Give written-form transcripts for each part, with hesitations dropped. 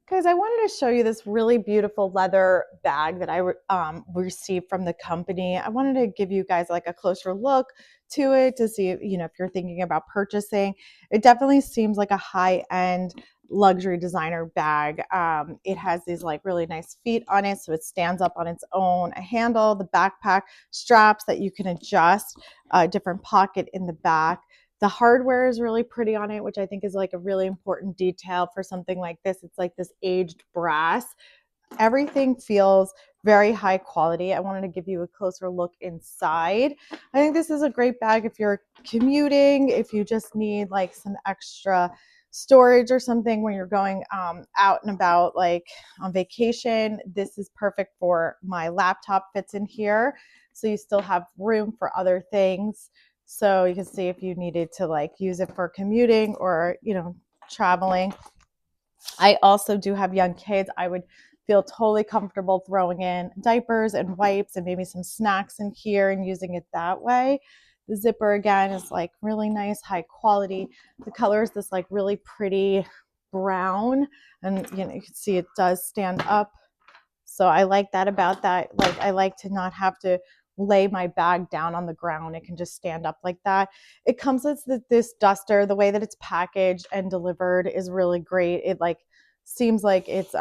Guys, I wanted to show you this really beautiful leather bag that I received from the company. I wanted to give you guys like a closer look to it to see, if you're thinking about purchasing. It definitely seems like a high-end luxury designer bag. It has these like really nice feet on it, so it stands up on its own. A handle, the backpack straps that you can adjust, a different pocket in the back. The hardware is really pretty on it, which I think is like a really important detail for something like this. It's like this aged brass. Everything feels very high quality. I wanted to give you a closer look inside. I think this is a great bag if you're commuting, if you just need like some extra storage or something when you're going out and about, like on vacation. This is perfect for my laptop, fits in here. So you still have room for other things. So you can see if you needed to like use it for commuting or, traveling. I also do have young kids. I would feel totally comfortable throwing in diapers and wipes and maybe some snacks in here and using it that way. The zipper again is like really nice, high quality. The color is this like really pretty brown, and you can see it does stand up. So I like that about that. Like I like to not have to lay my bag down on the ground. It can just stand up like that. It comes with this duster. The way that it's packaged and delivered is really great. It like seems like it's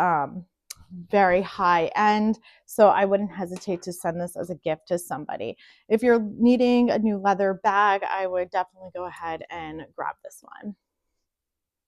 very high end. So I wouldn't hesitate to send this as a gift to somebody. If you're needing a new leather bag, I would definitely go ahead and grab this one.